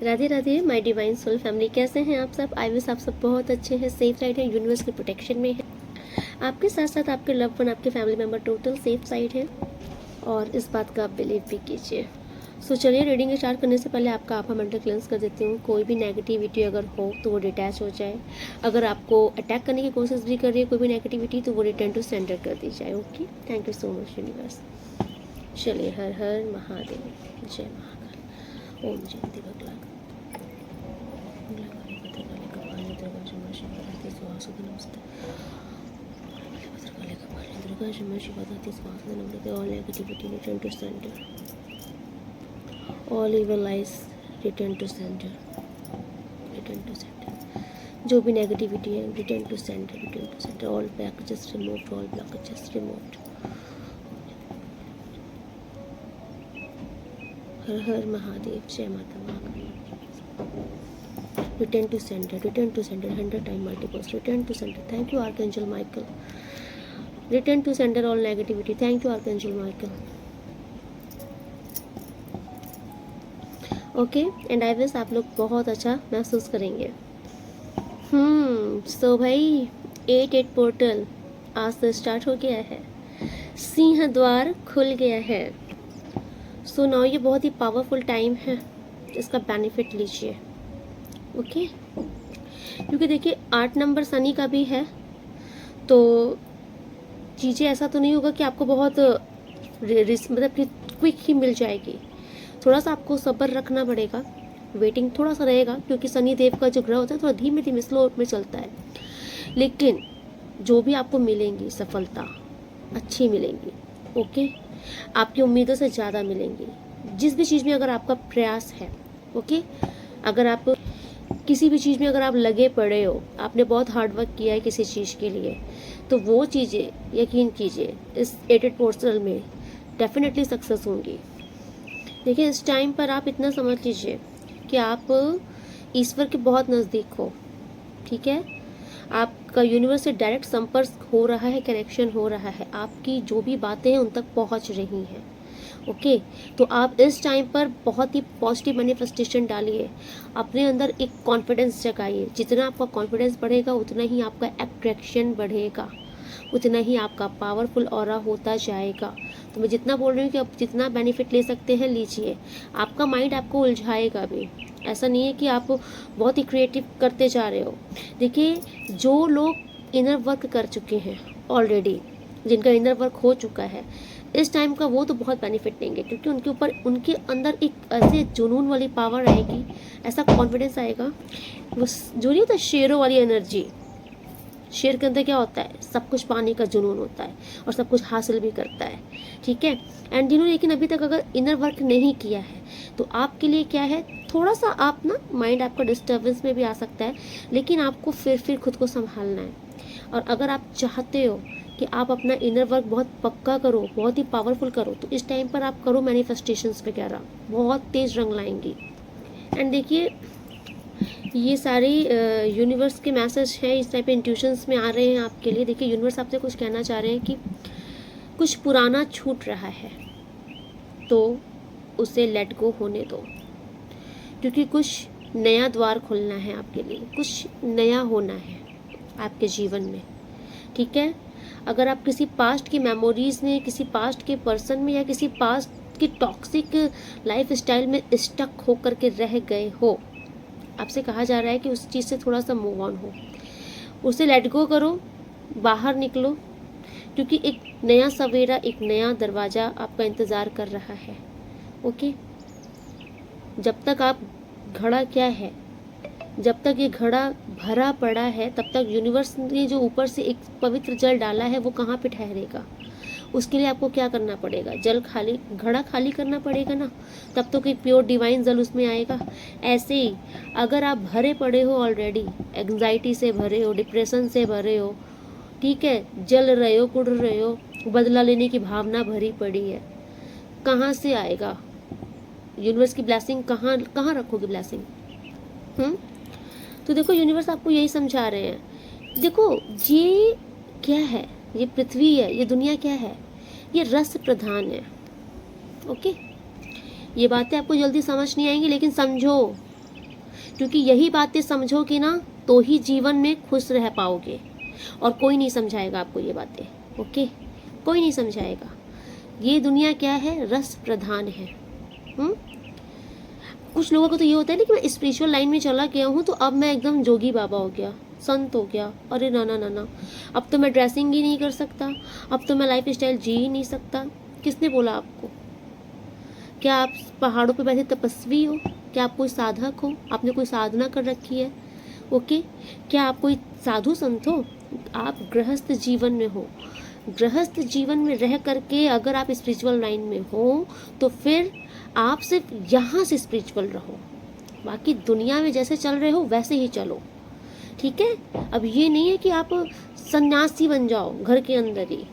Radhe Radhe my divine soul family, कैसे हैं आप सब? आई विश आप सब बहुत अच्छे हैं, सेफ साइड है, यूनिवर्स की प्रोटेक्शन में है। आपके साथ साथ आपके लव वन, आपके family member total safe side है और इस बात का आप बिलीव भी कीजिए। सो चलिए, रीडिंग स्टार्ट करने से पहले आपका आपा मेंटल क्लेंस कर देती हूँ। कोई भी नेगेटिविटी अगर हो तो वो डिटैच हो जाए। अगर आपको अटैक करने की कोशिश भी कर रही है कोई भी नेगेटिविटी तो वो रिटर्न टू सेंटर कर दी जाए। Okay, thank you so much universe. चलिए, हर हर महादेव, जय महाकाल, ओम जयंती भगला। All negativity return to center. All evil eyes return to center. Return to center. जो भी नेगेटिविटी है return to center. Return to center. All blockages removed. All blockages removed. हर हर महादेव, जय माता Mahakali. Return to center. Return to center. 100 times multiples. Return to center. Thank you Archangel Michael. Return to center all negativity. Thank you Archangel Michael. Okay, and I wish आप लोग बहुत अच्छा महसूस करेंगे। सो भाई 8-8 पोर्टल आज से स्टार्ट हो गया है, सिंह द्वार खुल गया है। सो नाउ ये बहुत ही पावरफुल टाइम है, इसका बेनिफिट लीजिए। ओके, क्योंकि देखिए 8 नंबर शनि का भी है, तो चीज़ें ऐसा तो नहीं होगा कि आपको बहुत मतलब कि क्विक ही मिल जाएगी। थोड़ा सा आपको सब्र रखना पड़ेगा, वेटिंग थोड़ा सा रहेगा, क्योंकि शनि देव का जो ग्रह होता है थोड़ा धीमे धीमे स्लो में चलता है। लेकिन जो भी आपको मिलेंगी सफलता अच्छी मिलेंगी। ओके, आपकी उम्मीदों से ज़्यादा मिलेंगी। जिस भी चीज़ में अगर आपका प्रयास है, ओके, अगर आप किसी भी चीज़ में अगर आप लगे पड़े हो, आपने बहुत हार्ड वर्क किया है किसी चीज़ के लिए, तो वो चीज़ें यकीन कीजिए इस 8 पोर्टल में डेफिनेटली सक्सेस होंगी। देखिए, इस टाइम पर आप इतना समझ लीजिए कि आप ईश्वर के बहुत नज़दीक हो। ठीक है, आपका यूनिवर्स से डायरेक्ट संपर्क हो रहा है, कनेक्शन हो रहा है, आपकी जो भी बातें हैं उन तक पहुंच रही हैं। ओके, तो आप इस टाइम पर बहुत ही पॉजिटिव मैनिफेस्टेशन डालिए, अपने अंदर एक कॉन्फिडेंस जगाइए। जितना आपका कॉन्फिडेंस बढ़ेगा उतना ही आपका अट्रैक्शन बढ़ेगा, उतना ही आपका पावरफुल ऑरा होता जाएगा। तो मैं जितना बोल रही हूँ कि आप जितना बेनिफिट ले सकते हैं लीजिए। आपका माइंड आपको उलझाएगा भी, ऐसा नहीं है कि आप बहुत ही क्रिएटिव करते जा रहे हो। देखिए, जो लोग इनर वर्क कर चुके हैं ऑलरेडी, जिनका इनर वर्क हो चुका है इस टाइम का, वो तो बहुत बेनिफिट देंगे, क्योंकि उनके ऊपर उनके अंदर एक ऐसे जुनून वाली पावर आएगी, ऐसा कॉन्फिडेंस आएगा। वो जो नहीं होता शेरों वाली एनर्जी, शेर के अंदर क्या होता है, सब कुछ पाने का जुनून होता है और सब कुछ हासिल भी करता है। ठीक है, एंड जिन्होंने लेकिन अभी तक अगर इनर वर्क नहीं किया है तो आपके लिए क्या है, थोड़ा सा आप ना माइंड आपका डिस्टर्बेंस में भी आ सकता है, लेकिन आपको फिर खुद को संभालना है। और अगर आप चाहते हो कि आप अपना इनर वर्क बहुत पक्का करो, बहुत ही पावरफुल करो, तो इस टाइम पर आप करो मैनिफेस्टेशंस वगैरह, बहुत तेज़ रंग लाएंगी। एंड देखिए, ये सारे यूनिवर्स के मैसेज हैं, इस टाइप के इंट्यूशंस में आ रहे हैं आपके लिए। देखिए, यूनिवर्स आपसे कुछ कहना चाह रहे हैं कि कुछ पुराना छूट रहा है तो उसे लेट गो होने दो, क्योंकि कुछ नया द्वार खुलना है आपके लिए, कुछ नया होना है आपके जीवन में। ठीक है, अगर आप किसी पास्ट की मेमोरीज में, किसी पास्ट के पर्सन में या किसी पास्ट की टॉक्सिक लाइफ स्टाइल में स्टक होकर के रह गए हो, आपसे कहा जा रहा है कि उस चीज़ से थोड़ा सा मूव ऑन हो, उसे लेट गो करो, बाहर निकलो, क्योंकि एक नया सवेरा, एक नया दरवाज़ा आपका इंतज़ार कर रहा है। ओके, जब तक आप घड़ा क्या है, जब तक ये घड़ा भरा पड़ा है तब तक यूनिवर्स ने जो ऊपर से एक पवित्र जल डाला है वो कहाँ पे ठहरेगा। उसके लिए आपको क्या करना पड़ेगा, जल खाली, घड़ा खाली करना पड़ेगा ना, तब तो कोई प्योर डिवाइन जल उसमें आएगा। ऐसे ही अगर आप भरे पड़े हो ऑलरेडी, एंग्जाइटी से भरे हो, डिप्रेशन से भरे हो, ठीक है, जल रहे हो, कुड़ रहे हो, बदला लेने की भावना भरी पड़ी है, कहाँ से आएगा यूनिवर्स की ब्लेसिंग? कहाँ कहाँ रखोगे ब्लेसिंग? तो देखो, यूनिवर्स आपको यही समझा रहे हैं। देखो, ये क्या है, ये पृथ्वी है, ये दुनिया क्या है, ये रस प्रधान है। ओके, ये बातें आपको जल्दी समझ नहीं आएंगी, लेकिन समझो क्योंकि यही बातें समझोगे ना तो ही जीवन में खुश रह पाओगे, और कोई नहीं समझाएगा आपको ये बातें। ओके, कोई नहीं समझाएगा। ये दुनिया क्या है, रस प्रधान है। कुछ लोगों को तो ये होता है ना कि मैं स्पिरिचुअल लाइन में चला गया हूँ तो अब मैं एकदम जोगी बाबा हो गया, संत हो गया। अरे ना ना ना ना, अब तो मैं ड्रेसिंग ही नहीं कर सकता, अब तो मैं लाइफ स्टाइल जी ही नहीं सकता। किसने बोला आपको? क्या आप पहाड़ों पे बैठे तपस्वी हो? क्या आप कोई साधक हो? आपने कोई साधना कर रखी है? ओके, क्या आप कोई साधु संत हो? आप गृहस्थ जीवन में हो। गृहस्थ जीवन में रह करके अगर आप स्पिरिचुअल लाइन में हो तो फिर आप सिर्फ यहाँ से स्पिरिचुअल रहो, बाकी दुनिया में जैसे चल रहे हो वैसे ही चलो। ठीक है, अब ये नहीं है कि आप सन्यासी बन जाओ घर के अंदर ही।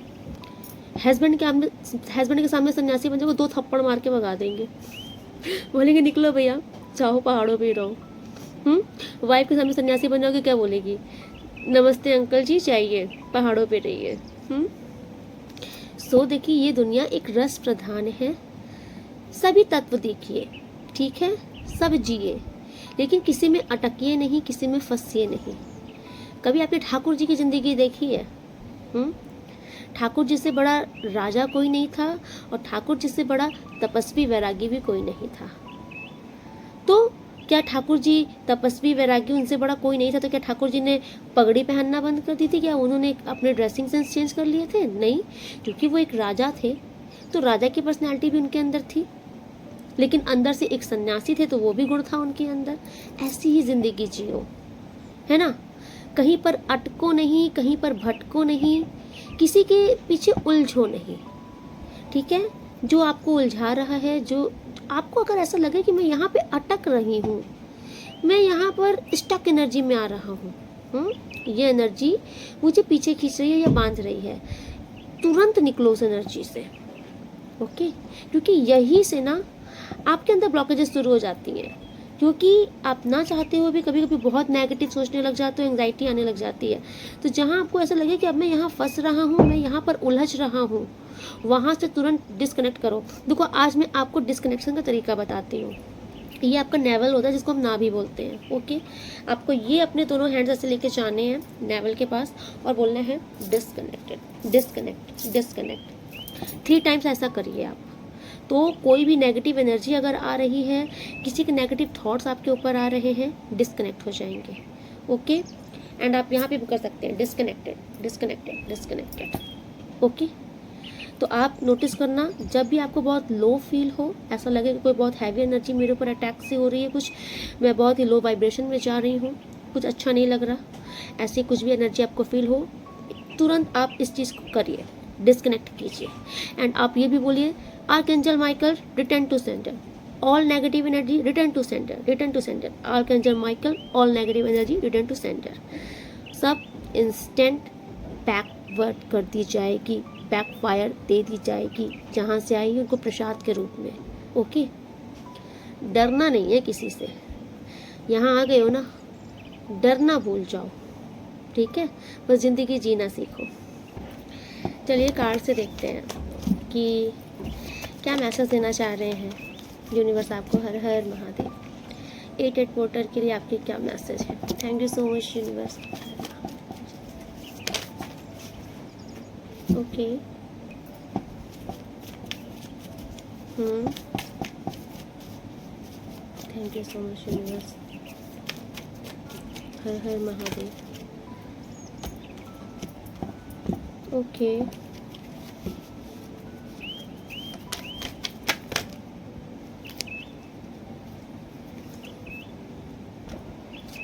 हस्बैंड के सामने सन्यासी बन जाओ, 2 थप्पड़ मार के भगा देंगे, बोलेंगे निकलो भैया, चाहो पहाड़ों पे ही रहो। वाइफ के सामने सन्यासी बन जाओगे, क्या बोलेगी? नमस्ते अंकल जी, चाहिए, पहाड़ों पे रहिए। सो देखिए, ये दुनिया एक रस प्रधान है। सभी तत्व देखिए, ठीक है, सब जिए, लेकिन किसी में अटकिए नहीं, किसी में फंसिए नहीं। कभी आपने ठाकुर जी की जिंदगी देखी है? ठाकुर जी से बड़ा राजा कोई नहीं था, और ठाकुर जी से बड़ा तपस्वी वैरागी भी कोई नहीं था। तो क्या ठाकुर जी तपस्वी वैरागी उनसे बड़ा कोई नहीं था तो क्या ठाकुर जी ने पगड़ी पहनना बंद कर दी थी? क्या उन्होंने अपने ड्रेसिंग सेंस चेंज कर लिए थे? नहीं, क्योंकि वो एक राजा थे तो राजा की पर्सनैलिटी भी उनके अंदर थी, लेकिन अंदर से एक सन्यासी थे तो वो भी गुण था उनके अंदर। ऐसी ही जिंदगी जियो, है ना? कहीं पर अटको नहीं, कहीं पर भटको नहीं, किसी के पीछे उलझो नहीं। ठीक है, जो आपको उलझा रहा है, जो आपको अगर ऐसा लगे कि मैं यहाँ पे अटक रही हूँ, मैं यहाँ पर स्टक एनर्जी में आ रहा हूँ, ये एनर्जी मुझे पीछे खींच रही है या बांध रही है, तुरंत निकलो उस एनर्जी से। ओके, क्योंकि यही से ना आपके अंदर ब्लॉकेजेस शुरू हो जाती हैं, क्योंकि आप ना चाहते हुए भी कभी कभी बहुत नेगेटिव सोचने लग जाते हो, एंग्जाइटी आने लग जाती है। तो जहाँ आपको ऐसा लगे कि अब मैं यहाँ फंस रहा हूँ, मैं यहाँ पर उलझ रहा हूँ, वहाँ से तुरंत डिस्कनेक्ट करो। देखो, आज मैं आपको डिस्कनेक्शन का तरीका बताती हूँ। ये आपका नेवल होता है, जिसको हम ना भी बोलते हैं। ओके, आपको ये अपने दोनों हैंड्स ऐसे लेके जाने हैं नेवल के पास और बोलना है डिस्कनेक्टेड, डिस्कनेक्ट, डिस्कनेक्ट। 3 टाइम्स ऐसा करिए आप। तो कोई भी नेगेटिव एनर्जी अगर आ रही है, किसी के नेगेटिव थॉट्स आपके ऊपर आ रहे हैं, डिस्कनेक्ट हो जाएंगे। ओके, एंड आप यहाँ पे भी कर सकते हैं डिस्कनेक्टेड, डिस्कनेक्टेड, डिस्कनेक्टेड। ओके, तो आप नोटिस करना, जब भी आपको बहुत लो फील हो, ऐसा लगे कि कोई बहुत हैवी एनर्जी मेरे ऊपर अटैक से हो रही है, कुछ मैं बहुत ही लो वाइब्रेशन में जा रही हूँ, कुछ अच्छा नहीं लग रहा, ऐसी कुछ भी एनर्जी आपको फील हो, तुरंत आप इस चीज़ को करिए, डिस्कनेक्ट कीजिए। एंड आप ये भी बोलिए, archangel Michael return to centre, all negative energy return to centre, return to centre, archangel Michael all negative energy return to centre. सब इंस्टेंट बैकवर्ड कर दी जाएगी, बैकफायर दे दी जाएगी, जहाँ से आई उनको प्रसाद के रूप में। ओके, डरना नहीं है किसी से, यहाँ आ गए हो ना, डरना भूल जाओ। ठीक है, बस ज़िंदगी जीना सीखो। चलिए कार्ड से देखते हैं कि क्या मैसेज देना चाह रहे हैं यूनिवर्स आपको। हर हर महादेव। 8 पोर्टर के लिए आपके क्या मैसेज है? Thank you so much universe. Okay, thank you so much universe. हर हर महादेव। ओके,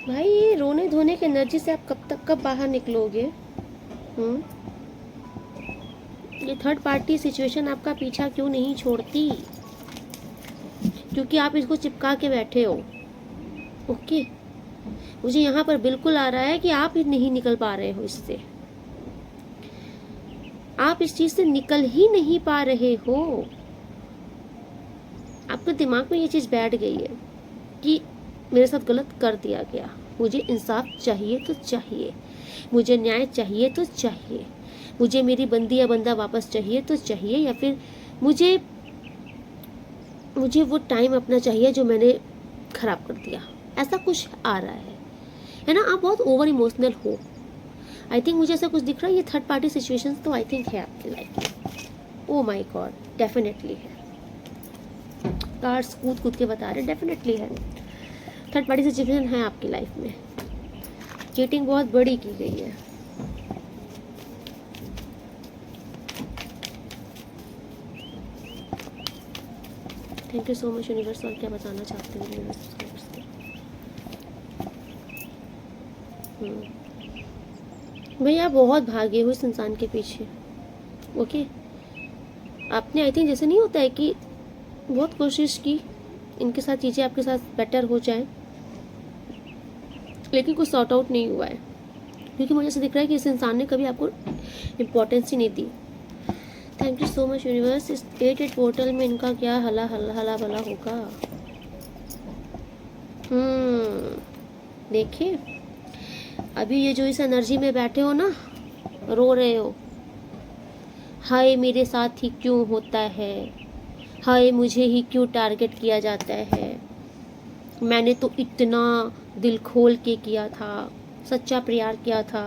भाई ये रोने धोने की एनर्जी से आप कब बाहर निकलोगे? ये थर्ड पार्टी सिचुएशन आपका पीछा क्यों नहीं छोड़ती? क्योंकि आप इसको चिपका के बैठे हो। ओके, मुझे यहाँ पर बिल्कुल आ रहा है कि आप नहीं निकल पा रहे हो इससे, आप इस चीज से निकल ही नहीं पा रहे हो। आपके दिमाग में ये चीज बैठ गई है कि मेरे साथ गलत कर दिया गया, मुझे इंसाफ चाहिए तो चाहिए, मुझे न्याय चाहिए तो चाहिए, मुझे मेरी बंदी या बंदा वापस चाहिए तो चाहिए, या फिर मुझे वो टाइम अपना चाहिए जो मैंने खराब कर दिया। ऐसा कुछ आ रहा है ना। आप बहुत ओवर इमोशनल हो, आई थिंक मुझे ऐसा कुछ दिख रहा है। ये थर्ड पार्टी सिचुएशंस तो आई थिंक है आपकी लाइफ में। ओ माय गॉड, डेफिनेटली है। कार्ड्स कूद कूद के बता रहे, डेफिनेटली है। थर्ड पार्टी सिचुएशन है आपकी लाइफ में। चीटिंग बहुत बड़ी की गई है। Thank you so much universe. और क्या बताना चाहते हो यूनिवर्स? भैया बहुत भागे हो इस इंसान के पीछे। ओके, आपने आई थिंक जैसे नहीं होता है कि बहुत कोशिश की इनके साथ चीज़ें आपके साथ बेटर हो जाए, लेकिन कुछ सॉर्ट आउट नहीं हुआ है। क्योंकि मुझे ऐसा दिख रहा है कि इस इंसान ने कभी आपको इम्पोर्टेंस ही नहीं दी। Thank you so much universe. इस 8 पोर्टल में इनका क्या हला भला होगा। देखिए, अभी ये जो इस एनर्जी में बैठे हो ना, रो रहे हो, हाय मेरे साथ ही क्यों होता है, हाय मुझे ही क्यों टारगेट किया जाता है, मैंने तो इतना दिल खोल के किया था, सच्चा प्यार किया था।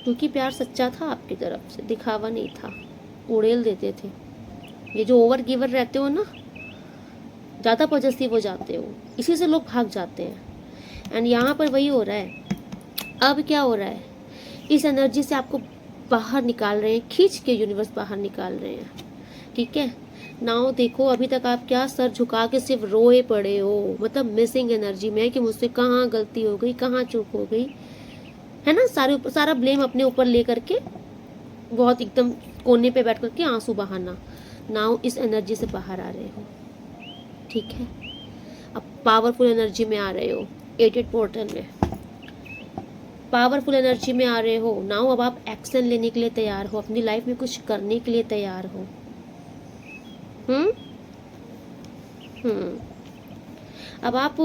क्योंकि प्यार सच्चा था आपकी तरफ से, दिखावा नहीं था, उड़ेल देते थे। ये जो ओवर गिवर रहते हो ना, ज़्यादा पॉजिटिव हो जाते हो, इसी से लोग भाग जाते हैं। एंड यहाँ पर वही हो रहा है। अब क्या हो रहा है, इस एनर्जी से आपको बाहर निकाल रहे हैं, खींच के यूनिवर्स बाहर निकाल रहे हैं। ठीक है, नाउ देखो, अभी तक आप क्या सर झुका के सिर्फ रोए पड़े हो, मतलब मिसिंग एनर्जी में कि मुझसे कहाँ गलती हो गई, कहाँ चूक हो गई, है ना। सारा ब्लेम अपने ऊपर ले करके बहुत एकदम कोने पे बैठ करके आंसू बहाना। नाउ इस एनर्जी से बाहर आ रहे हो। ठीक है, अब पावरफुल एनर्जी में आ रहे हो। 8 पोर्टल में पावरफुल एनर्जी में आ रहे हो। नाउ अब आप एक्शन लेने के लिए तैयार हो, अपनी लाइफ में कुछ करने के लिए तैयार हो। अब आप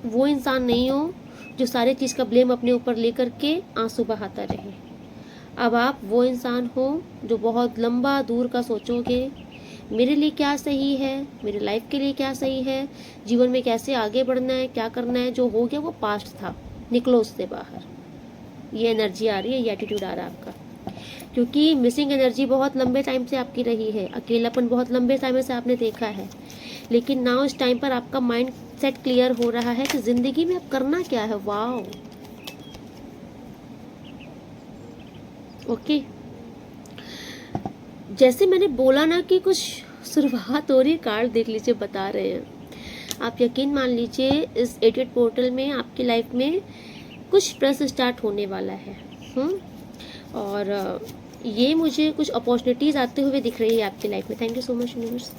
वो इंसान नहीं हो जो सारी चीज़ का ब्लेम अपने ऊपर लेकर के आंसू बहाता रहे। अब आप वो इंसान हो जो बहुत लंबा दूर का सोचोगे, मेरे लिए क्या सही है, मेरी लाइफ के लिए क्या सही है, जीवन में कैसे आगे बढ़ना है, क्या करना है। जो हो गया वो पास्ट था, निकलो उससे बाहर। ये एनर्जी आ रही है, ये एटीट्यूड आ रहा है आपका। क्योंकि मिसिंग एनर्जी बहुत लंबे टाइम से आपकी रही है, अकेलापन बहुत लंबे समय से आपने देखा है। लेकिन नाउ इस टाइम पर आपका माइंड सेट क्लियर हो रहा है कि जिंदगी में अब करना क्या है। Wow, okay. जैसे मैंने बोला ना कि कुछ शुरुआत हो रही, कार्ड देख लीजिए, बता रहे हैं। आप यकीन मान लीजिए, इस 8 पोर्टल में आपकी लाइफ में कुछ प्रेस स्टार्ट होने वाला है। और ये मुझे कुछ अपॉर्चुनिटीज़ आते हुए दिख रही है आपकी लाइफ में। Thank you so much universe.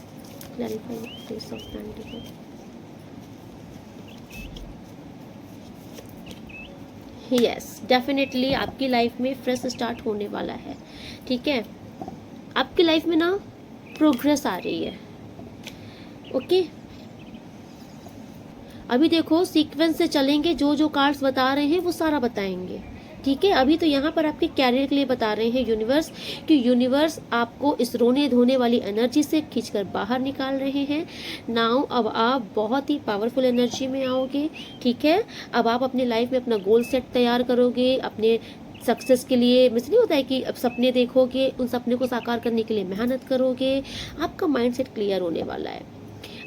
Yes, definitely आपकी लाइफ में फ्रेश स्टार्ट होने वाला है। ठीक है, आपकी लाइफ में ना प्रोग्रेस आ रही है। ओके, अभी देखो सीक्वेंस से चलेंगे, जो जो कार्ड्स बता रहे हैं वो सारा बताएंगे। ठीक है, अभी तो यहाँ पर आपके कैरियर के लिए बता रहे हैं यूनिवर्स, कि यूनिवर्स आपको इस रोने धोने वाली एनर्जी से खींचकर बाहर निकाल रहे हैं। नाउ अब आप बहुत ही पावरफुल एनर्जी में आओगे। ठीक है, अब आप अपनी लाइफ में अपना गोल सेट तैयार करोगे, अपने सक्सेस के लिए। मिस नहीं होता है कि अब सपने देखोगे, उन सपने को साकार करने के लिए मेहनत करोगे। आपका माइंडसेट क्लियर होने वाला है।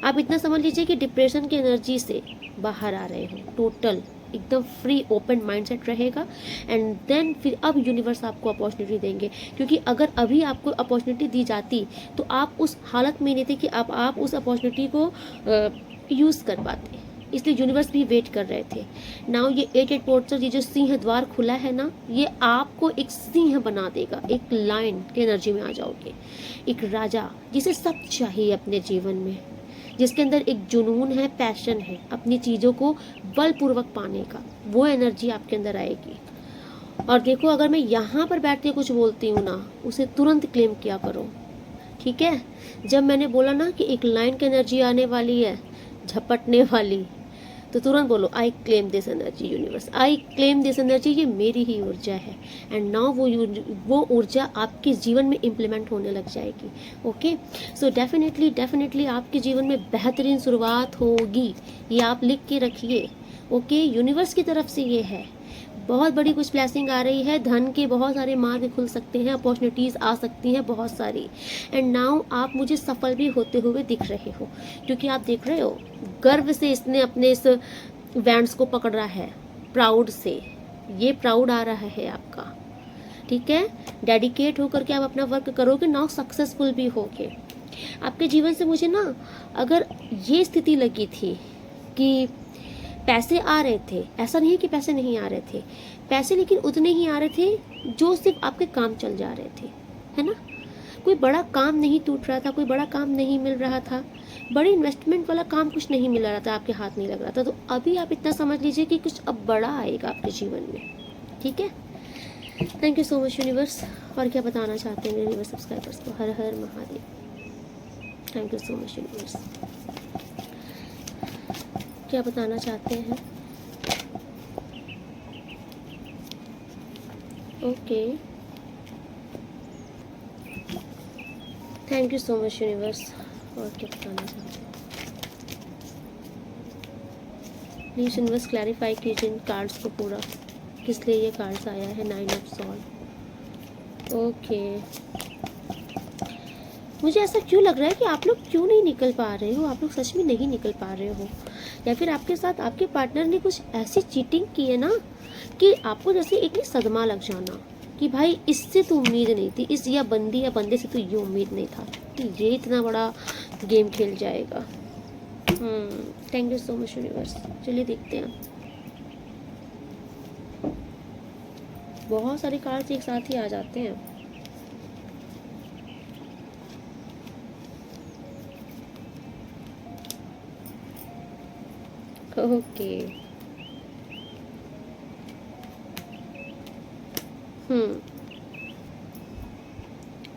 आप इतना समझ लीजिए कि डिप्रेशन की एनर्जी से बाहर आ रहे हो, टोटल एकदम फ्री ओपन माइंडसेट रहेगा। एंड देन फिर अब यूनिवर्स आपको अपॉर्चुनिटी देंगे, क्योंकि अगर अभी आपको अपॉर्चुनिटी दी जाती तो आप उस हालत में नहीं थे कि आप उस अपॉर्चुनिटी को यूज़ कर पाते। इसलिए यूनिवर्स भी वेट कर रहे थे। नाउ ये 8 पोर्टल, ये जो सिंह द्वार खुला है ना, ये आपको एक सिंह बना देगा। एक लायन की एनर्जी में आ जाओगे, एक राजा जिसे सब चाहिए अपने जीवन में, जिसके अंदर एक जुनून है, पैशन है अपनी चीज़ों को बलपूर्वक पाने का। वो एनर्जी आपके अंदर आएगी। और देखो, अगर मैं यहाँ पर बैठ के कुछ बोलती हूँ ना, उसे तुरंत क्लेम किया करो। ठीक है, जब मैंने बोला ना कि एक लाइन की एनर्जी आने वाली है, झपटने वाली, तो तुरंत बोलो I claim this energy universe, I claim this energy, ये मेरी ही ऊर्जा है। एंड नाउ वो ऊर्जा आपके जीवन में इम्प्लीमेंट होने लग जाएगी। ओके, सो डेफिनेटली आपके जीवन में बेहतरीन शुरुआत होगी, ये आप लिख के रखिए। ओके, यूनिवर्स की तरफ से ये है, बहुत बड़ी कुछ ब्लेसिंग आ रही है, धन के बहुत सारे मार्ग खुल सकते हैं, अपॉर्चुनिटीज़ आ सकती हैं बहुत सारी। एंड नाउ आप मुझे सफल भी होते हुए दिख रहे हो, क्योंकि आप देख रहे हो गर्व से इसने अपने इस वैंड्स को पकड़ रहा है, प्राउड से, ये प्राउड आ रहा है आपका। ठीक है, डेडिकेट होकर के आप अपना वर्क करोगे, नाउ सक्सेसफुल भी होगे। आपके जीवन से मुझे ना अगर ये स्थिति लगी थी कि पैसे आ रहे थे, ऐसा नहीं है कि पैसे नहीं आ रहे थे, पैसे लेकिन उतने ही आ रहे थे जो सिर्फ आपके काम चल जा रहे थे, है ना, कोई बड़ा काम नहीं टूट रहा था, कोई बड़ा काम नहीं मिल रहा था, बड़ी इन्वेस्टमेंट वाला काम कुछ नहीं मिल रहा था, आपके हाथ नहीं लग रहा था। तो अभी आप इतना समझ लीजिए कि कुछ अब बड़ा आएगा आपके जीवन में। ठीक है, thank you so much universe. और क्या बताना चाहते हैं मेरे सब्सक्राइबर्स को? हर हर Mahadev. Thank you so much universe. क्या बताना चाहते हैं? Okay, thank you so much universe. और क्या बताना चाहते हैं? प्लीज यूनिवर्स क्लैरिफाई कीजिए इन कार्ड्स को पूरा, किस लिए ये कार्ड्स आया है। 9 ऑफ सॉर्ड। ओके, मुझे ऐसा क्यों लग रहा है कि आप लोग क्यों नहीं निकल पा रहे हो, आप लोग सच में नहीं निकल पा रहे हो, या फिर आपके साथ आपके पार्टनर ने कुछ ऐसी चीटिंग की है ना कि आपको जैसे एक सदमा लग जाना कि भाई इससे तो उम्मीद नहीं थी, इस या बंदे से तो ये उम्मीद नहीं था कि ये इतना बड़ा गेम खेल जाएगा। Thank you so much universe. चलिए देखते हैं, बहुत सारे कार्ड्स एक साथ ही आ जाते हैं। ओके,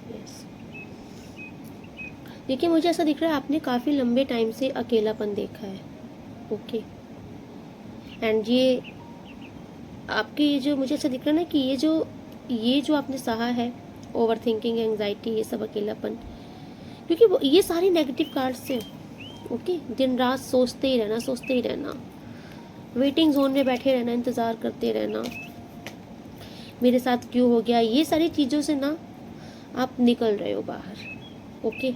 यस, देखिए मुझे ऐसा दिख रहा है आपने काफ़ी लंबे टाइम से अकेलापन देखा है। ओके, एंड ये आपके ये जो मुझे ऐसा दिख रहा है ना कि ये जो आपने सहा है, ओवर थिंकिंग, एंग्जाइटी, ये सब अकेलापन, क्योंकि ये सारी नेगेटिव कार्ड्स हैं। ओके, दिन रात सोचते ही रहना, वेटिंग जोन में बैठे रहना, इंतज़ार करते रहना, मेरे साथ क्यों हो गया, ये सारी चीज़ों से ना आप निकल रहे हो बाहर। ओके,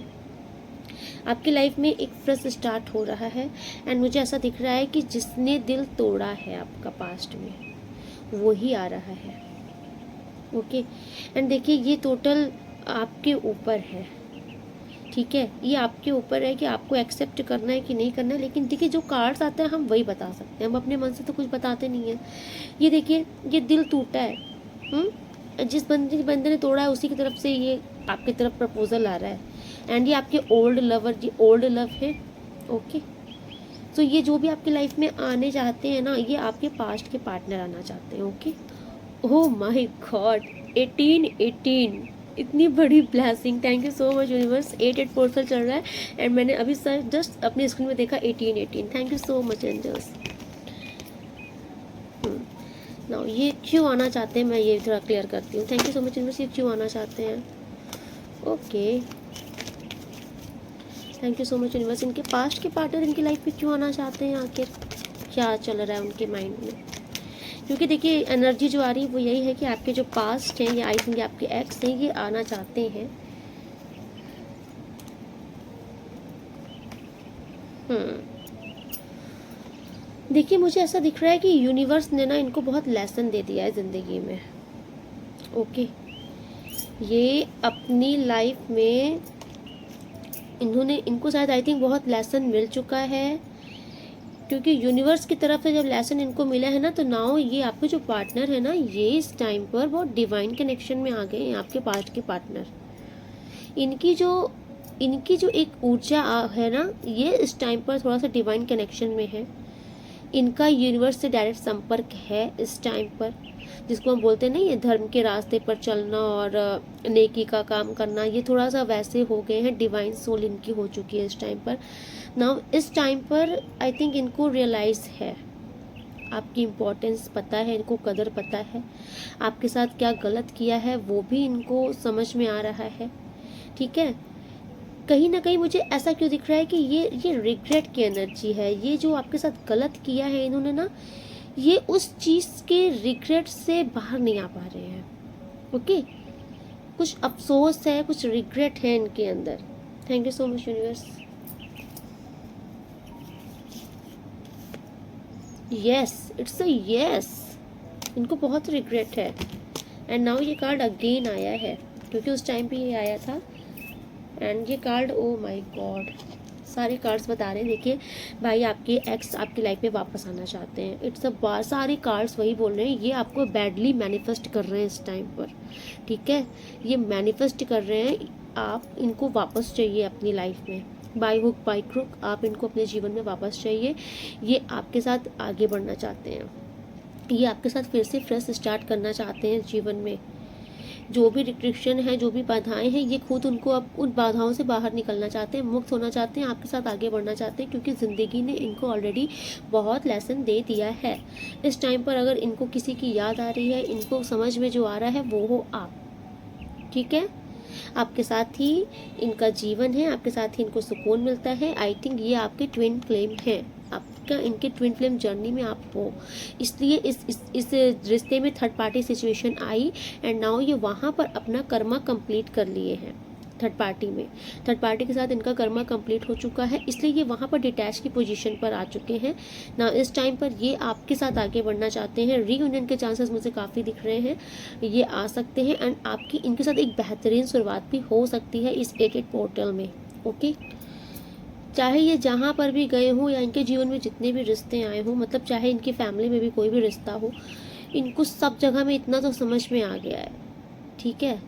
आपकी लाइफ में एक फ्रेश स्टार्ट हो रहा है। एंड मुझे ऐसा दिख रहा है कि जिसने दिल तोड़ा है आपका पास्ट में, वो ही आ रहा है। ओके, एंड देखिए ये टोटल आपके ऊपर है। ठीक है, ये आपके ऊपर है कि आपको एक्सेप्ट करना है कि नहीं करना है। लेकिन देखिए जो कार्ड्स आते हैं हम वही बता सकते हैं, हम अपने मन से तो कुछ बताते नहीं हैं। ये देखिए, ये दिल टूटा है, जिस बंदे ने तोड़ा है उसी की तरफ से ये आपकी तरफ प्रपोजल आ रहा है। एंड ये आपके ओल्ड लवर, ये ओल्ड लव है। ओके, तो ये जो भी आपकी लाइफ में आने चाहते हैं ना, ये आपके पास्ट के पार्टनर आना चाहते हैं। ओके, ओह माय गॉड, 18 इतनी बड़ी blessing. Thank you so much universe. 8 portal चल रहा है एंड मैंने अभी सर जस्ट अपनी स्क्रीन में देखा 18। Thank you so much angels. Now ये क्यों आना चाहते हैं, मैं ये थोड़ा क्लियर करती हूँ। Thank you so much universe. ये क्यों आना चाहते हैं? Okay, thank you so much universe. इनके पास्ट के पार्टनर इनकी लाइफ में क्यों आना चाहते हैं, आखिर क्या चल रहा है उनके माइंड में? क्योंकि देखिए एनर्जी जो आ रही है वो यही है कि आपके जो पास्ट हैं, ये आई थिंक आपके एक्स हैं, ये आना चाहते हैं। देखिए मुझे ऐसा दिख रहा है कि यूनिवर्स ने ना इनको बहुत लेसन दे दिया है ज़िंदगी में। ओके, ये अपनी लाइफ में इनको शायद आई थिंक बहुत लेसन मिल चुका है, क्योंकि यूनिवर्स की तरफ से जब लेसन इनको मिला है ना, तो नाउ ये आपके जो पार्टनर है ना, ये इस टाइम पर बहुत डिवाइन कनेक्शन में आ गए हैं। आपके पास्ट के पार्टनर, इनकी जो एक ऊर्जा है ना, ये इस टाइम पर थोड़ा सा डिवाइन कनेक्शन में है। इनका यूनिवर्स से डायरेक्ट संपर्क है इस टाइम पर, जिसको हम बोलते हैं ना ये धर्म के रास्ते पर चलना और नेकी का काम करना, ये थोड़ा सा वैसे हो गए हैं। डिवाइन सोल इनकी हो चुकी है इस टाइम पर। नाउ इस टाइम पर आई थिंक इनको रियलाइज़ है, आपकी इम्पोर्टेंस पता है, इनको कदर पता है, आपके साथ क्या गलत किया है वो भी इनको समझ में आ रहा है। ठीक है, कहीं ना कहीं मुझे ऐसा क्यों दिख रहा है कि ये रिग्रेट की एनर्जी है। ये जो आपके साथ गलत किया है इन्होंने ना, ये उस चीज़ के रिग्रेट से बाहर नहीं आ पा रहे हैं। ओके, कुछ अफसोस है, कुछ रिग्रेट है इनके अंदर। Thank you so much universe. Yes, it's a yes, इनको बहुत रिग्रेट है। एंड नाउ ये कार्ड अगेन आया है, क्योंकि उस टाइम पे ये आया था। एंड ये कार्ड, ओ माय गॉड, सारे कार्ड्स बता रहे हैं। देखिए भाई, आपके एक्स आपकी लाइफ में वापस आना चाहते हैं। इट्स अ सारे कार्ड्स वही बोल रहे हैं, ये आपको बैडली मैनिफेस्ट कर रहे हैं इस टाइम पर। ठीक है, ये मैनिफेस्ट कर रहे हैं, आप इनको वापस चाहिए अपनी लाइफ में, बाय हुक बाय क्रुक आप इनको अपने जीवन में वापस चाहिए। ये आपके साथ आगे बढ़ना चाहते हैं, ये आपके साथ फिर से फ्रेश स्टार्ट करना चाहते हैं जीवन में। जो भी रिस्ट्रिक्शन है, जो भी बाधाएं हैं, ये खुद उनको अब उन बाधाओं से बाहर निकलना चाहते हैं, मुक्त होना चाहते हैं, आपके साथ आगे बढ़ना चाहते हैं, क्योंकि ज़िंदगी ने इनको ऑलरेडी बहुत लेसन दे दिया है। इस टाइम पर अगर इनको किसी की याद आ रही है, इनको समझ में जो आ रहा है वो हो आप। ठीक है, आपके साथ ही इनका जीवन है, आपके साथ ही इनको सुकून मिलता है। आई थिंक ये आपके ट्विन फ्लेम है, आपका इनके ट्विन फ्लेम जर्नी में आप हो, इसलिए इस रिश्ते में third party situation I. And now ये वहाँ पर अपना कर्मा कंप्लीट कर लिए हैं। थर्ड पार्टी के साथ इनका कर्मा कंप्लीट हो चुका है, इसलिए ये वहाँ पर डिटैच की पोजीशन पर आ चुके हैं ना। इस टाइम पर ये आपके साथ आगे बढ़ना चाहते हैं। रीयूनियन के चांसेस मुझे काफ़ी दिख रहे हैं, ये आ सकते हैं। एंड आपकी इनके साथ एक बेहतरीन शुरुआत भी हो सकती है इस 8 पोर्टल में। ओके, चाहे ये जहाँ पर भी गए हों या इनके जीवन में जितने भी रिश्ते आए हों, मतलब चाहे इनकी फैमिली में भी कोई भी रिश्ता हो, इनको सब जगह में इतना तो समझ में आ गया है। ठीक है,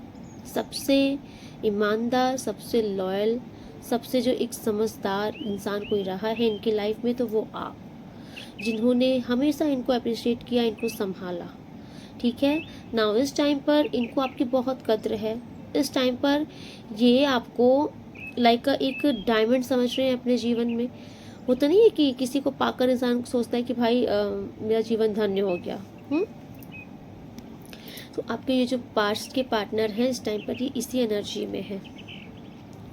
सबसे ईमानदार, सबसे लॉयल, सबसे जो एक समझदार इंसान कोई रहा है इनकी लाइफ में, तो वो आप, जिन्होंने हमेशा इनको अप्रिशिएट किया, इनको संभाला। ठीक है, नाउ इस टाइम पर इनको आपकी बहुत कद्र है। इस टाइम पर ये आपको लाइक एक डायमंड समझ रहे हैं अपने जीवन में। होता नहीं है कि किसी को पाकर इंसान सोचता है कि भाई मेरा जीवन धन्य हो गया। तो आपके ये जो पास्ट के पार्टनर हैं इस टाइम पर ये इसी एनर्जी में है।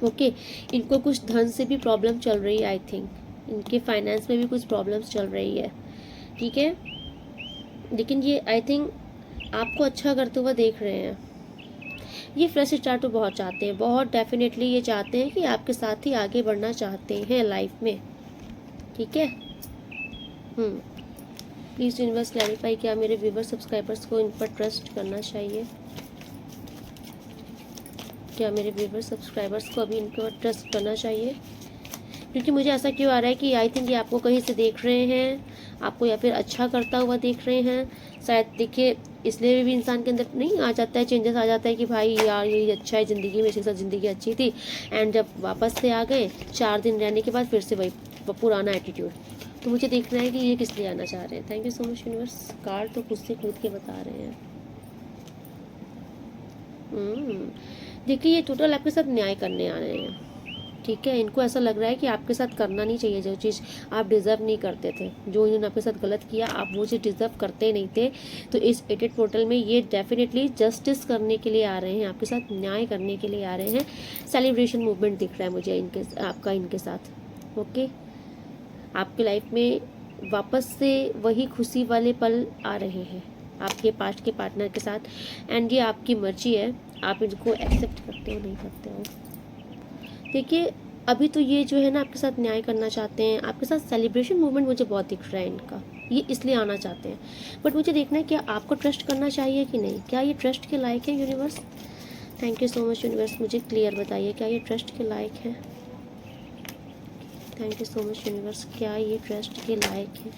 ओके, इनको कुछ धन से भी प्रॉब्लम चल रही है, आई थिंक इनके फाइनेंस में भी कुछ प्रॉब्लम्स चल रही है। ठीक है, लेकिन ये आई थिंक आपको अच्छा करते हुए देख रहे हैं। ये फ्रेश स्टार्ट तो बहुत चाहते हैं, बहुत डेफिनेटली ये चाहते हैं कि आपके साथ ही आगे बढ़ना चाहते हैं लाइफ में। ठीक है, प्लीज़ यूनिवर्स क्लैरिफाई, क्या मेरे व्यूवर सब्सक्राइबर्स को इन पर ट्रस्ट करना चाहिए? क्या मेरे व्यूवर सब्सक्राइबर्स को अभी इन पर ट्रस्ट करना चाहिए? क्योंकि मुझे ऐसा क्यों आ रहा है कि आई थिंक ये आपको कहीं से देख रहे हैं, आपको या फिर अच्छा करता हुआ देख रहे हैं शायद। देखिए, इसलिए भी इंसान के अंदर नहीं आ जाता है, चेंजेस आ जाता है कि भाई यार ये अच्छा है ज़िंदगी में, इसके साथ ज़िंदगी अच्छी थी, एंड जब वापस से आ गए 4 दिन रहने के बाद फिर से वही पुराना एटीट्यूड। तो मुझे देखना है कि ये किस लिए आना चाह रहे हैं। Thank you so much universe, card तो खुद से कूद के बता रहे हैं। देखिए, ये टोटल आपके साथ न्याय करने आ रहे हैं। ठीक है, इनको ऐसा लग रहा है कि आपके साथ करना नहीं चाहिए जो चीज़ आप डिज़र्व नहीं करते थे, जो इन्होंने आपके साथ गलत किया, आप वो चीज़ डिज़र्व करते नहीं थे। तो इस 8 पोर्टल में ये डेफिनेटली जस्टिस करने के लिए आ रहे हैं, आपके साथ न्याय करने के लिए आ रहे हैं। सेलिब्रेशन मूवमेंट दिख रहा है मुझे आपका इनके साथ। ओके, आपकी लाइफ में वापस से वही खुशी वाले पल आ रहे हैं आपके पास्ट के पार्टनर के साथ। एंड ये आपकी मर्जी है, आप इनको एक्सेप्ट करते हो नहीं करते हो। देखिए, अभी तो ये जो है ना आपके साथ न्याय करना चाहते हैं, आपके साथ सेलिब्रेशन मूवमेंट मुझे बहुत दिख रहा है इनका, ये इसलिए आना चाहते हैं। बट मुझे देखना है क्या आपको ट्रस्ट करना चाहिए कि नहीं, क्या ये ट्रस्ट के लायक है universe? Thank you so much universe, मुझे क्लियर बताइए क्या ये ट्रस्ट के लायक है। Thank you so much universe, क्या ये ट्रस्ट के लायक है?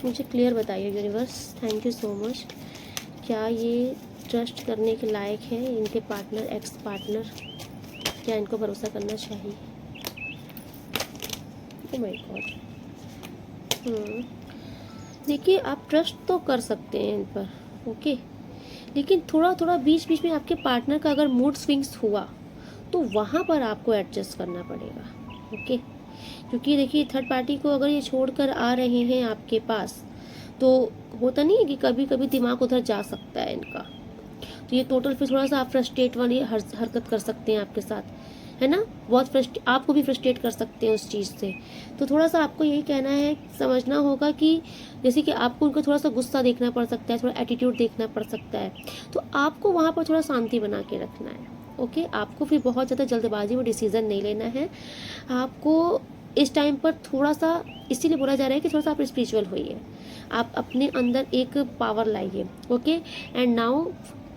मुझे क्लियर बताइए universe, thank you so much. क्या ये ट्रस्ट करने के लायक है इनके पार्टनर, एक्स पार्टनर? क्या इनको भरोसा करना चाहिए? Oh my God. देखिए आप ट्रस्ट तो कर सकते हैं इन पर, ओके, लेकिन थोड़ा थोड़ा बीच बीच में आपके पार्टनर का अगर मूड स्विंग्स हुआ तो वहाँ पर आपको एडजस्ट करना पड़ेगा, ओके। क्योंकि देखिए थर्ड पार्टी को अगर ये छोड़कर आ रहे हैं आपके पास, तो होता नहीं है कि कभी कभी दिमाग उधर जा सकता है इनका, तो ये टोटल फिर थोड़ा सा आप फ्रस्ट्रेट वाली हरकत कर सकते हैं आपके साथ, है ना। बहुत आपको भी फ्रस्ट्रेट कर सकते हैं उस चीज़ से। तो थोड़ा सा आपको यही कहना है, समझना होगा कि जैसे कि आपको उनको थोड़ा सा गुस्सा देखना पड़ सकता है, थोड़ा एटीट्यूड देखना पड़ सकता है, तो आपको वहाँ पर थोड़ा शांति बना के रखना है, ओके। आपको फिर बहुत ज़्यादा जल्दबाजी में डिसीज़न नहीं लेना है। आपको इस टाइम पर थोड़ा सा, इसीलिए बोला जा रहा है कि थोड़ा सा आप स्पिरिचुअल होइए, आप अपने अंदर एक पावर लाइए, ओके। एंड नाउ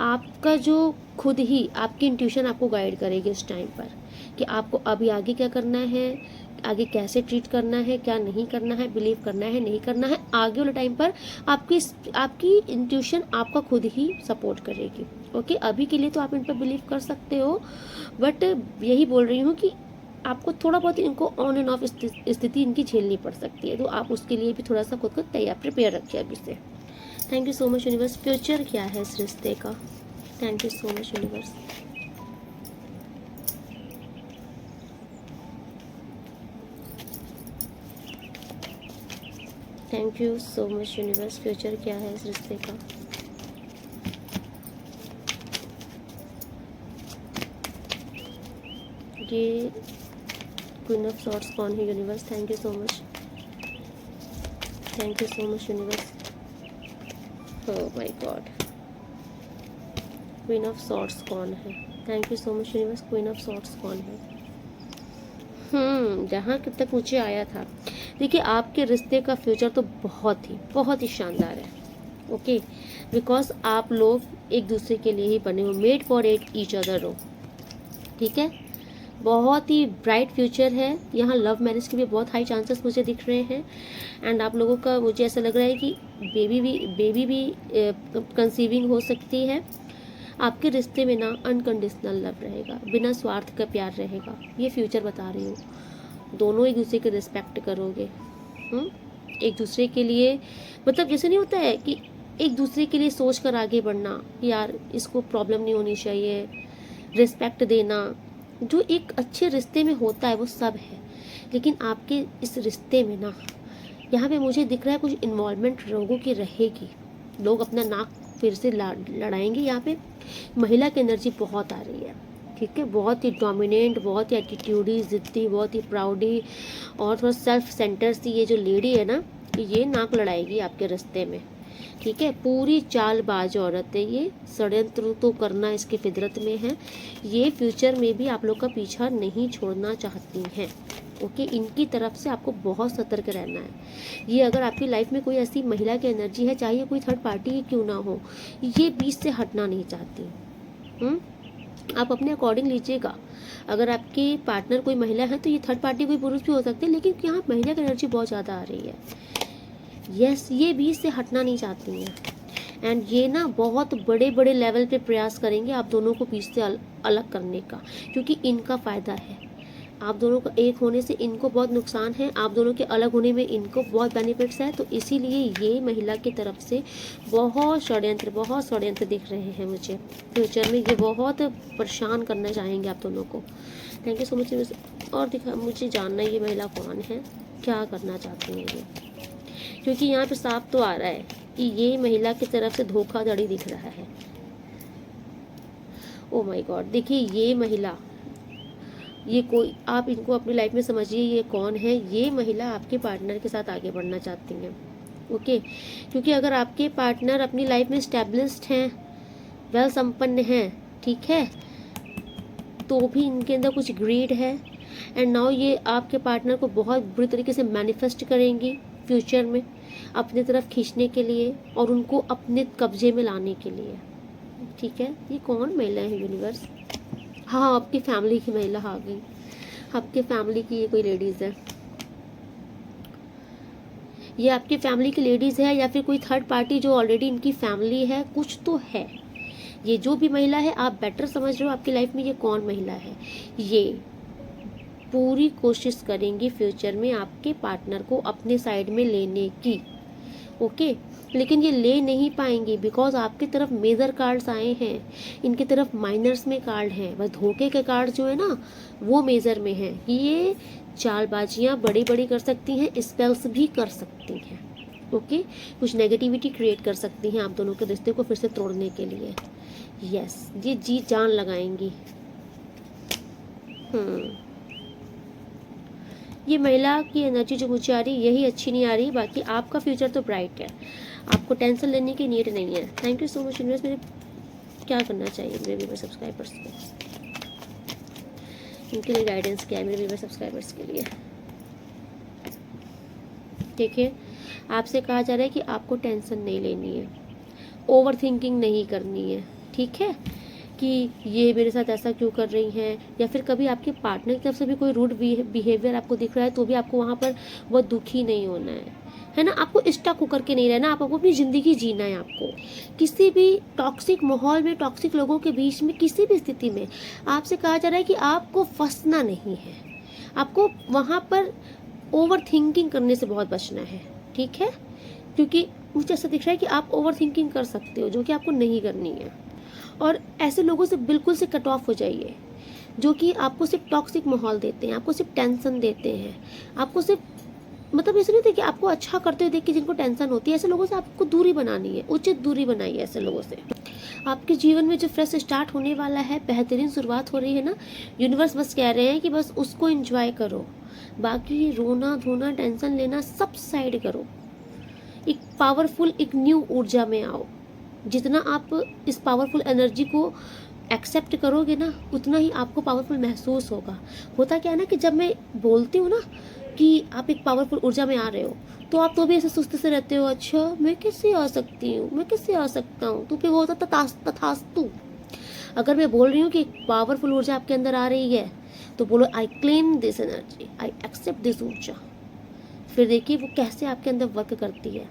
आपका जो खुद ही आपकी इंट्यूशन आपको गाइड करेगी उस टाइम पर कि आपको अभी आगे क्या करना है, आगे कैसे ट्रीट करना है, क्या नहीं करना है, बिलीव करना है, नहीं करना है। आगे वाले टाइम पर आपकी इंट्यूशन आपका खुद ही सपोर्ट करेगी, ओके। अभी के लिए तो आप इन पर बिलीव कर सकते हो, बट यही बोल रही हूँ कि आपको थोड़ा बहुत इनको ऑन एंड ऑफ स्थिति इनकी झेलनी पड़ सकती है, तो आप उसके लिए भी थोड़ा सा खुद को तैयार प्रिपेयर रखिए अभी से। Thank you so much universe. Future क्या है इस रिश्ते का? Thank you so much universe. Thank you so much universe. Future क्या है इस रिश्ते का? ये क्वीन ऑफ सॉर्ड्स कौन है universe? Thank you so much, thank you so much universe. Oh my God, queen of swords कौन है? Thank you so much universe. Queen of swords कौन है? जहाँ तक मुझे आया था, देखिए आपके रिश्ते का फ्यूचर तो बहुत ही शानदार है, ओके। बिकॉज आप लोग एक दूसरे के लिए ही बने हो, मेड फॉर ईच अदर हो, ठीक है। बहुत ही ब्राइट फ्यूचर है। यहाँ लव मैरिज के भी बहुत हाई चांसेस मुझे दिख रहे हैं। एंड आप लोगों का मुझे ऐसा लग रहा है कि बेबी भी कंसीविंग हो सकती है। आपके रिश्ते में ना अनकंडीशनल लव रहेगा, बिना स्वार्थ का प्यार रहेगा, ये फ्यूचर बता रही हूँ। दोनों एक दूसरे की रिस्पेक्ट करोगे, एक दूसरे के लिए, मतलब जैसे नहीं होता है कि एक दूसरे के लिए सोच कर आगे बढ़ना, यार इसको प्रॉब्लम नहीं होनी चाहिए, रिस्पेक्ट देना, जो एक अच्छे रिश्ते में होता है वो सब है। लेकिन आपके इस रिश्ते में ना, यहाँ पे मुझे दिख रहा है कुछ इन्वॉल्वमेंट लोगों की रहेगी, लोग अपना नाक फिर से लड़ाएंगे। यहाँ पे महिला की एनर्जी बहुत आ रही है, ठीक है। बहुत ही डोमिनेंट, बहुत ही एटीट्यूडी, जिद्दी, बहुत ही प्राउडी और थोड़ा सेल्फ सेंटर सी ये जो लेडी है ना, ये नाक लड़ाएगी आपके रिश्ते में, ठीक है। पूरी चालबाज औरत है ये, षड्यंत्र तो करना इसकी फितरत में है। ये फ्यूचर में भी आप लोग का पीछा नहीं छोड़ना चाहती हैं, ओके। इनकी तरफ से आपको बहुत सतर्क रहना है। ये अगर आपकी लाइफ में कोई ऐसी महिला की एनर्जी है, चाहे कोई थर्ड पार्टी ही क्यों ना हो, ये बीच से हटना नहीं चाहती। आप अपने अकॉर्डिंग लीजिएगा। अगर आपके पार्टनर कोई महिला है तो ये थर्ड पार्टी कोई पुरुष भी हो सकते हैं, लेकिन यहाँ महिला की एनर्जी बहुत ज़्यादा आ रही है। यस, ये बीच से हटना नहीं चाहती हैं। एंड ये ना बहुत बड़े बड़े लेवल पे प्रयास करेंगे आप दोनों को बीच से अलग करने का, क्योंकि इनका फ़ायदा है। आप दोनों को एक होने से इनको बहुत नुकसान है, आप दोनों के अलग होने में इनको बहुत बेनिफिट्स है। तो इसीलिए ये महिला की तरफ से बहुत षड्यंत्र दिख रहे हैं मुझे फ्यूचर में। ये बहुत परेशान करना चाहेंगे आप दोनों को। Thank you so much. और मुझे जानना है ये महिला कौन है, क्या करना चाहती हैं ये, क्योंकि यहाँ पे साफ तो आ रहा है कि ये महिला की तरफ से धोखाधड़ी दिख रहा है। ओ माय गॉड, देखिए ये महिला, ये कोई, आप इनको अपनी लाइफ में समझिए ये कौन है। ये महिला आपके पार्टनर के साथ आगे बढ़ना चाहती हैं, ओके। क्योंकि अगर आपके पार्टनर अपनी लाइफ में स्टैब्लिश्ड हैं, वेल संपन्न हैं, ठीक है, तो भी इनके अंदर कुछ ग्रीड है। एंड नाउ ये आपके पार्टनर को बहुत बुरी तरीके से मैनिफेस्ट करेंगी फ्यूचर में अपनी तरफ खींचने के लिए और उनको अपने कब्जे में लाने के लिए, ठीक है। ये कौन महिला है यूनिवर्स? हाँ, आपकी फैमिली की महिला आ गई, आपके फैमिली की ये कोई लेडीज़ है, ये आपकी फैमिली की लेडीज़ है या फिर कोई थर्ड पार्टी जो ऑलरेडी इनकी फैमिली है, कुछ तो है। ये जो भी महिला है, आप बेटर समझ रहे हो आपकी लाइफ में ये कौन महिला है। ये पूरी कोशिश करेंगी फ्यूचर में आपके पार्टनर को अपने साइड में लेने की, ओके। लेकिन ये ले नहीं पाएंगे बिकॉज आपकी तरफ मेजर कार्ड्स आए हैं, इनकी तरफ माइनर्स में कार्ड हैं। बस धोखे के कार्ड जो है ना वो मेजर में हैं। ये चालबाजियाँ बड़ी बड़ी कर सकती हैं, स्पेल्स भी कर सकती हैं, ओके। कुछ नेगेटिविटी क्रिएट कर सकती हैं आप दोनों के रिश्ते को फिर से तोड़ने के लिए। यस, ये जी जान लगाएंगी। ये महिला की एनर्जी जो मुझे आ रही यही अच्छी नहीं आ रही, बाकी आपका फ्यूचर तो ब्राइट है, आपको टेंशन लेने की नीड नहीं है। Thank you so much universe. मेरे क्या करना चाहिए मेरे व्यूअर सब्सक्राइबर्स को, इनके लिए गाइडेंस क्या है मेरे व्यूअर सब्सक्राइबर्स के लिए? देखिए, आपसे कहा जा रहा है कि आपको टेंशन नहीं लेनी है, ओवर थिंकिंग नहीं करनी है, ठीक है, कि ये मेरे साथ ऐसा क्यों कर रही हैं, या फिर कभी आपके पार्टनर की तरफ से भी कोई रूड बिहेवियर आपको दिख रहा है तो भी आपको वहाँ पर बहुत दुखी नहीं होना है ना। आपको स्टक होकर के नहीं रहना, आपको अपनी ज़िंदगी जीना है। आपको किसी भी टॉक्सिक माहौल में, टॉक्सिक लोगों के बीच में, किसी भी स्थिति में आपसे कहा जा रहा है कि आपको फंसना नहीं है, आपको वहाँ पर ओवर थिंकिंग करने से बहुत बचना है, ठीक है। क्योंकि मुझे ऐसा दिख रहा है कि आप ओवर थिंकिंग कर सकते हो, जो कि आपको नहीं करनी है। और ऐसे लोगों से बिल्कुल से कट ऑफ हो जाइए जो कि आपको सिर्फ टॉक्सिक माहौल देते हैं, आपको सिर्फ टेंशन देते हैं, आपको सिर्फ मतलब ऐसे नहीं थे कि आपको अच्छा करते हुए देख के जिनको टेंशन होती है, ऐसे लोगों से आपको दूरी बनानी है, उचित दूरी बनाइए ऐसे लोगों से। आपके जीवन में जो फ्रेश स्टार्ट होने वाला है, बेहतरीन शुरुआत हो रही है ना, यूनिवर्स बस कह रहे हैं कि बस उसको एंजॉय करो, बाकी रोना धोना टेंशन लेना सब साइड करो। एक पावरफुल, एक न्यू ऊर्जा में आओ। जितना आप इस पावरफुल एनर्जी को एक्सेप्ट करोगे ना, उतना ही आपको पावरफुल महसूस होगा। होता क्या है ना कि जब मैं बोलती हूँ ना कि आप एक पावरफुल ऊर्जा में आ रहे हो, तो आप तो भी ऐसे सुस्ती से रहते हो, अच्छा मैं कैसे आ सकती हूँ, मैं कैसे आ सकता हूँ, तो फिर वो होता तथास्तु। अगर मैं बोल रही हूँ कि एक पावरफुल ऊर्जा आपके अंदर आ रही है, तो बोलो I claim this energy, I accept this ऊर्जा। फिर देखिए वो कैसे आपके अंदर वर्क करती है।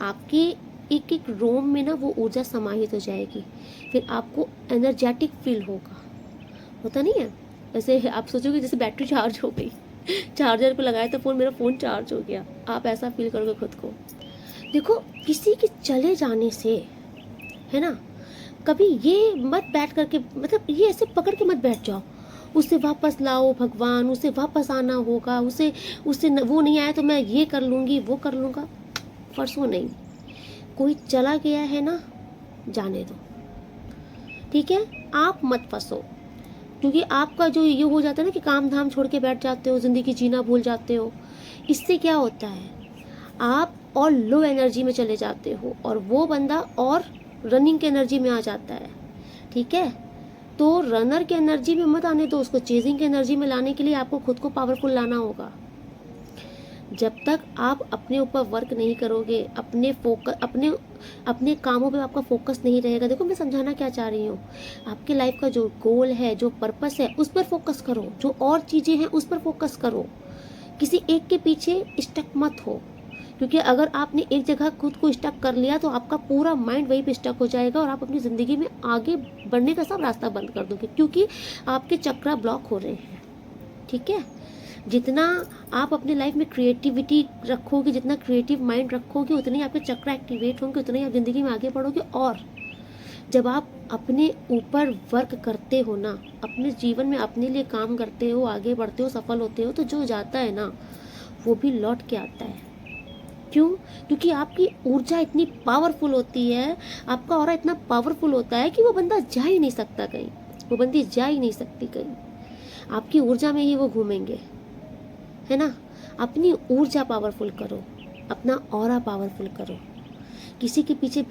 आपके एक एक रोम में ना वो ऊर्जा समाहित हो जाएगी, फिर आपको एनर्जेटिक फील होगा। होता नहीं है ऐसे, आप सोचोगे जैसे बैटरी चार्ज हो गई, चार्जर पे लगाया तो मेरा फ़ोन चार्ज हो गया, आप ऐसा फील करोगे खुद को। देखो, किसी के चले जाने से, है ना, कभी ये मत बैठ करके, मतलब ये ऐसे पकड़ के मत बैठ जाओ, उसे वापस लाओ भगवान, उसे वापस आना होगा, उसे वो नहीं आया तो मैं ये कर लूँगी, वो कर लूँगा। परसों नहीं, कोई चला गया है ना, जाने दो, ठीक है। आप मत फंसो, क्योंकि आपका जो ये हो जाता है ना कि काम धाम छोड़ के बैठ जाते हो, ज़िंदगी जीना भूल जाते हो। इससे क्या होता है, आप और लो एनर्जी में चले जाते हो और वो बंदा और रनिंग के एनर्जी में आ जाता है, ठीक है। तो रनर के एनर्जी में मत आने दो, उसको चेजिंग के एनर्जी में लाने के लिए आपको खुद को पावरफुल लाना होगा। जब तक आप अपने ऊपर वर्क नहीं करोगे, अपने कामों पे आपका फोकस नहीं रहेगा। देखो मैं समझाना क्या चाह रही हूँ, आपके लाइफ का जो गोल है, जो पर्पस है, उस पर फोकस करो, जो और चीज़ें हैं उस पर फोकस करो, किसी एक के पीछे स्टक मत हो। क्योंकि अगर आपने एक जगह खुद को स्टक कर लिया तो आपका पूरा माइंड वहीं पे स्टक हो जाएगा और आप अपनी ज़िंदगी में आगे बढ़ने का सब रास्ता बंद कर दोगे, क्योंकि आपके चक्र ब्लॉक हो रहे हैं, ठीक है। जितना आप अपने लाइफ में क्रिएटिविटी रखोगे, जितना क्रिएटिव माइंड रखोगे, उतने ही आपके चक्र एक्टिवेट होंगे, उतने ही आप ज़िंदगी में आगे बढ़ोगे। और जब आप अपने ऊपर वर्क करते हो ना, अपने जीवन में अपने लिए काम करते हो, आगे बढ़ते हो, सफल होते हो, तो जो जाता है ना वो भी लौट के आता है। क्यों? क्योंकि आपकी ऊर्जा इतनी पावरफुल होती है, आपका ऑरा इतना पावरफुल होता है कि वो बंदा जा ही नहीं सकता कहीं, वो बंदी जा ही नहीं सकती कहीं, आपकी ऊर्जा में ही वो घूमेंगे, है ना। अपनी ऊर्जा पावरफुल करो, अपना ऑरा पावरफुल करो। किसी के पीछे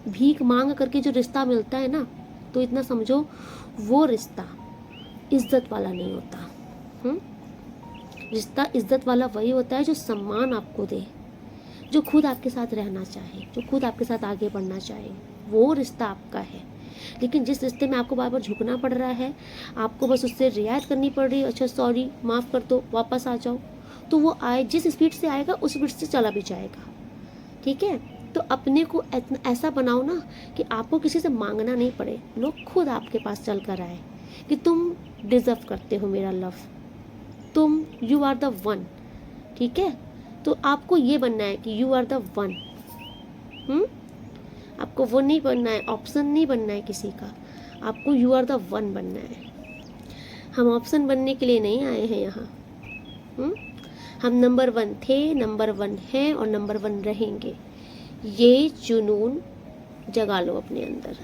भीख मांग करके जो रिश्ता मिलता है ना, तो इतना समझो वो रिश्ता इज्जत वाला नहीं होता। रिश्ता इज्जत वाला वही होता है जो सम्मान आपको दे, जो खुद आपके साथ रहना चाहे, जो खुद आपके साथ आगे बढ़ना चाहे, वो रिश्ता आपका है। लेकिन जिस रिश्ते में आपको बार बार झुकना पड़ रहा है, आपको बस उससे रियायत करनी पड़ रही है, अच्छा सॉरी, माफ़ कर दो, वापस आ जाओ, तो वो आए, जिस स्पीड से आएगा उस स्पीड से चला भी जाएगा, ठीक है। तो अपने को ऐसा बनाओ ना कि आपको किसी से मांगना नहीं पड़े, लोग खुद आपके पास चल कर आए कि तुम डिज़र्व करते हो मेरा लव, तुम, यू आर द वन, ठीक है। तो आपको ये बनना है कि यू आर द वन। आपको वो नहीं बनना है, ऑप्शन नहीं बनना है किसी का, आपको यू आर द वन बनना है। हम ऑप्शन बनने के लिए नहीं आए हैं यहाँ। हम नंबर 1 थे, नंबर 1 हैं और नंबर 1 रहेंगे। ये जुनून जगा लो अपने अंदर,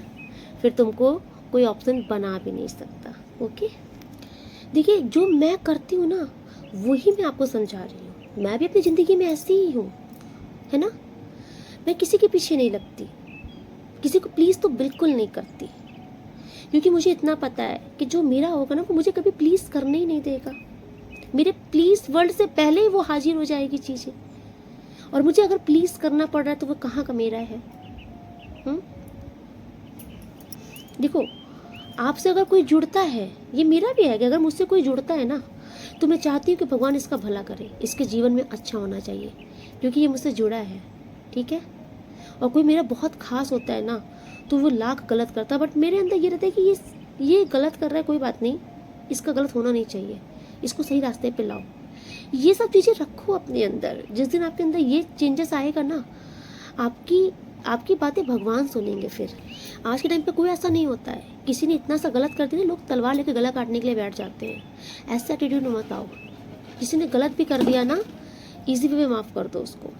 फिर तुमको कोई ऑप्शन बना भी नहीं सकता। ओके, देखिए जो मैं करती हूँ ना वही मैं आपको समझा रही हूँ। मैं भी अपनी ज़िंदगी में ऐसी ही हूँ, है ना। मैं किसी के पीछे नहीं लगती, किसी को प्लीज़ तो बिल्कुल नहीं करती, क्योंकि मुझे इतना पता है कि जो मेरा होगा ना वो मुझे कभी प्लीज़ करने ही नहीं देगा। मेरे प्लीज़ वर्ड से पहले ही वो हाजिर हो जाएगी चीज़ें, और मुझे अगर प्लीज़ करना पड़ रहा है तो वो कहाँ का मेरा है। देखो, आपसे अगर कोई जुड़ता है, ये मेरा भी है कि अगर मुझसे कोई जुड़ता है ना तो मैं चाहती हूँ कि भगवान इसका भला करे, इसके जीवन में अच्छा होना चाहिए, क्योंकि ये मुझसे जुड़ा है, ठीक है। और कोई मेरा बहुत खास होता है ना तो वो लाख गलत करता है, बट मेरे अंदर ये रहता है कि ये गलत कर रहा है, कोई बात नहीं, इसका गलत होना नहीं चाहिए, इसको सही रास्ते पे लाओ। ये सब चीज़ें रखो अपने अंदर। जिस दिन आपके अंदर ये चेंजेस आएगा ना, आपकी बातें भगवान सुनेंगे। फिर आज के टाइम पे कोई ऐसा नहीं होता है, किसी ने इतना सा गलत कर दिया लोग तलवार लेके गला काटने के लिए बैठ जाते हैं। ऐसा एटीट्यूड मत आओ। किसी ने गलत भी कर दिया ना, इजी वे में माफ़ कर दो उसको।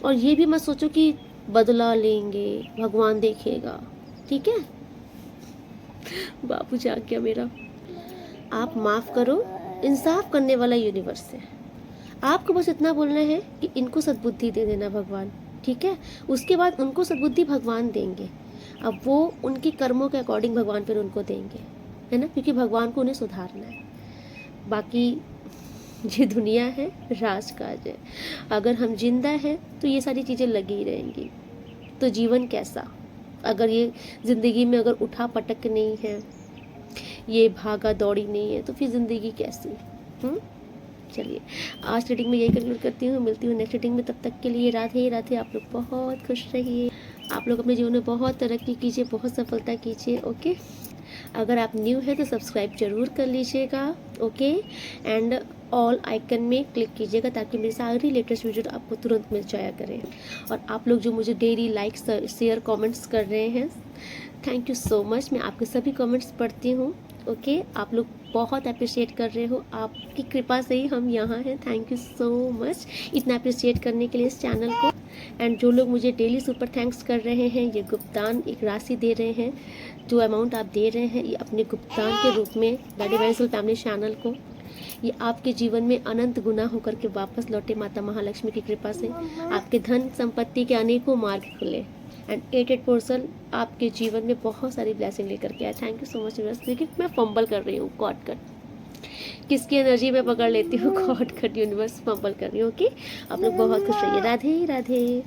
और ये भी मत सोचो कि बदला लेंगे, भगवान देखेगा, ठीक है। बाबू जाग गया मेरा। आप माफ़ करो, इंसाफ करने वाला यूनिवर्स है। आपको बस इतना बोलना है कि इनको सद्बुद्धि दे देना भगवान, ठीक है। उसके बाद उनको सद्बुद्धि भगवान देंगे। अब वो उनके कर्मों के अकॉर्डिंग भगवान फिर उनको देंगे, है ना, क्योंकि भगवान को उन्हें सुधारना है। बाकी ये दुनिया है, राजकाज है। अगर हम जिंदा हैं तो ये सारी चीज़ें लगी ही रहेंगी। तो जीवन कैसा, अगर ये ज़िंदगी में अगर उठा पटक नहीं है, ये भागा दौड़ी नहीं है, तो फिर ज़िंदगी कैसी। चलिए, आज रीडिंग में यही कंक्लूड करती हूँ। मिलती हूँ नेक्स्ट रीडिंग में, तब तक के लिए राधे राधे। आप लोग बहुत खुश रहिए, आप लोग अपने जीवन में बहुत तरक्की कीजिए, बहुत सफलता कीजिए। ओके, अगर आप न्यू है तो सब्सक्राइब जरूर कर लीजिएगा। ओके, एंड ऑल आइकन में क्लिक कीजिएगा ताकि मेरी सारी लेटेस्ट वीडियो आपको तुरंत मिल जाया करें। और आप लोग जो मुझे डेली लाइक शेयर कमेंट्स कर रहे हैं, थैंक यू सो मच। मैं आपके सभी कमेंट्स पढ़ती हूँ। ओके, आप लोग बहुत अप्रिशिएट कर रहे हो, आपकी कृपा से ही हम यहाँ हैं। थैंक यू सो मच इतना अप्रिशिएट करने के लिए इस चैनल को। एंड जो लोग मुझे डेली सुपर थैंक्स कर रहे हैं, ये गुप्तान एक राशि दे रहे हैं, जो अमाउंट आप दे रहे हैं ये अपने गुप्तान के रूप में गाड़ी वाइजल फैमिली चैनल को, ये आपके जीवन में अनंत गुना होकर के वापस लौटे माता महालक्ष्मी की कृपा से। आपके धन संपत्ति के अनेकों मार्ग खुले एंड 88 पोर्सल आपके जीवन में बहुत सारी ब्लेसिंग लेकर के आए। Thank you so much universe. देखिए मैं फंबल कर रही हूँ, कॉट कट, किसकी एनर्जी में पकड़ लेती हूँ, कॉट कट यूनिवर्स फंबल कर रही हूँ। ओके, आप लोग बहुत खुश रहिए। राधे राधे।